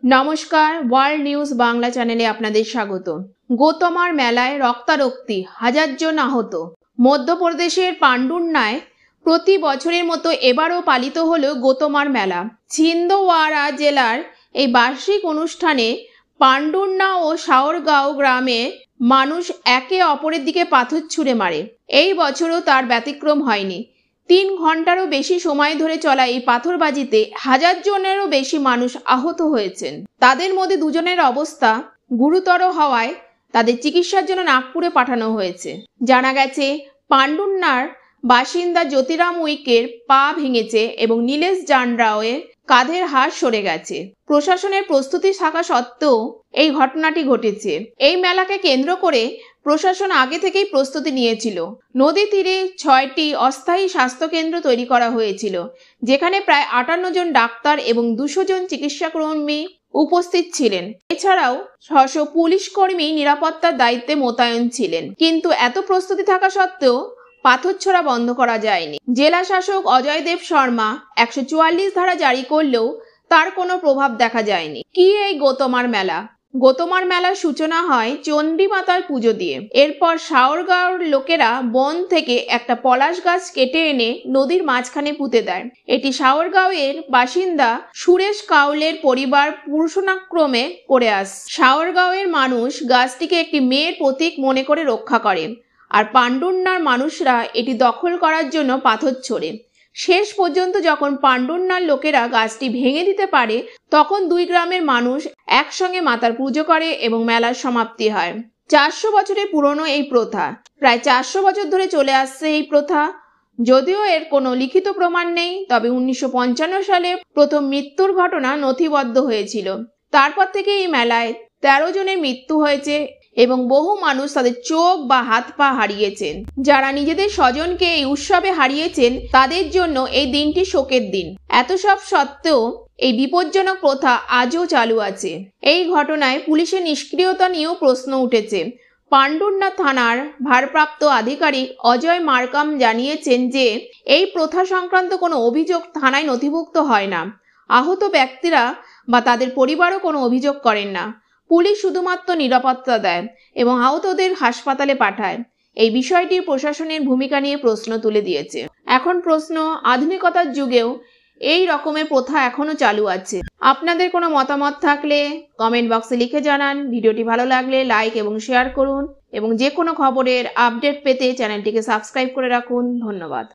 নমস্কার, world news Bangla চ্যানেলে আপনাদের স্বাগত। গোতমার মেলায় রক্তারক্তি, 1000 জন আহত। মধ্যপ্রদেশের পান্ডুর্নায় প্রতি বছরের মতো এবারও পালিত হলো গোতমার মেলা। ছিন্দওয়াড়া জেলার এই বার্ষিক অনুষ্ঠানে পান্ডুর্না ও শাওরগাঁও গ্রামে মানুষ একে অপরের দিকে পাথর ছুঁড়ে মারে। এই বছরও তার ব্যতিক্রম হয়নি। 3 ঘন্টারও বেশি সময় ধরে চলা এই পাথরবাজিতে 1000 জনেরও বেশি মানুষ আহত হয়েছেন। তাদের মধ্যে 2 জনের অবস্থা গুরুতর হওয়ায় তাদের চিকিৎসার জন্য নাগপুরে পাঠানো হয়েছে। জানা গেছে, পান্ডুর্নার বাসিন্দা জ্যোতিরাম উইকের পা ভেঙেছে এবং নীলেশ জানরাওয়ের কাঁধের হাড় সরে গেছে। প্রশাসনের প্রস্তুতি থাকা সত্ত্বেও এই ঘটনাটি ঘটেছে। এই মেলাকে কেন্দ্র করে প্রশাসন আগে থেকেই প্রস্তুতি নিয়েছিল। নদী তীরে 6টি অস্থায়ী স্বাস্থ্যকেন্দ্র তৈরি করা হয়েছিল, যেখানে প্রায় 58 জন ডাক্তার এবং 200 জন চিকিৎসাকর্মী উপস্থিত ছিলেন। এছাড়াও 600 পুলিশ কর্মী নিরাপত্তার দায়িত্বে মোতায়েন ছিলেন। কিন্তু এত প্রস্তুতি থাকা সত্ত্বেও পাথর ছোড়া বন্ধ করা যায়নি। জেলা শাসক অজয় দেব শর্মা 144 ধারা জারি করলেও তার কোনো প্রভাব দেখা যায়নি। কি এই গোতমার মেলা? গোতমার মেলার সূচনা হয় চণ্ডী মাতার পুজো দিয়ে। এরপর শাওরগাঁওর লোকেরা বন থেকে একটা পলাশ গাছ কেটে এনে নদীর মাঝখানে পুঁতে দেয়। এটি শাওরগাঁওয়ের বাসিন্দা সুরেশ কাউলের পরিবার পুরুষানুক্রমে করে আসে। শাওরগাঁওয়ের মানুষ গাছটিকে একটি মেয়ের প্রতীক মনে করে রক্ষা করে, আর পান্ডুর্নার মানুষরা এটি দখল করার জন্য পাথর ছোড়ে। শেষ পর্যন্ত যখন পান্ডুর্নার লোকেরা গাছটি ভেঙে দিতে পারে, তখন 2 গ্রামের মানুষ একসঙ্গে মাতার পুজো করে এবং মেলার সমাপ্তি হয়। 400 বছরের পুরনো এই প্রথা। প্রায় 400 বছর ধরে চলে আসছে এই প্রথা। যদিও এর কোনো লিখিত প্রমাণ নেই, তবে 1955 সালে প্রথম মৃত্যুর ঘটনা নথিবদ্ধ হয়েছিল। তারপর থেকে এই মেলায় 13 জনের মৃত্যু হয়েছে এবং বহু মানুষ তাদের চোখ বা হাত পা হারিয়েছেন। যারা নিজেদের স্বজনকে এই উৎসবে হারিয়েছেন, তাদের জন্য এই দিনটি শোকের দিন। এত সব সত্ত্বেও এই বিপজ্জনক প্রথা আজও চালু আছে। এই ঘটনায় পুলিশের নিষ্ক্রিয়তা নিয়েও প্রশ্ন উঠেছে। পান্ডুর্না থানার ভারপ্রাপ্ত আধিকারিক অজয় মার্কাম জানিয়েছেন যে এই প্রথা সংক্রান্ত কোনো অভিযোগ থানায় নথিভুক্ত হয় না। আহত ব্যক্তিরা বা তাদের পরিবারও কোনো অভিযোগ করেন না। পুলিশ শুধুমাত্র নিরাপত্তা দেয় এবং আহতদের হাসপাতালে পাঠায়। এই বিষয়টি প্রশাসনের ভূমিকা নিয়ে প্রশ্ন তুলে দিয়েছে। এখন প্রশ্ন, আধুনিকতার যুগেও এই রকমের প্রথা এখনো চালু আছে। আপনাদের কোনো মতামত থাকলে কমেন্ট বক্সে লিখে জানান। ভিডিওটি ভালো লাগলে লাইক এবং শেয়ার করুন এবং যে কোনো খবরের আপডেট পেতে চ্যানেলটিকে সাবস্ক্রাইব করে রাখুন। ধন্যবাদ।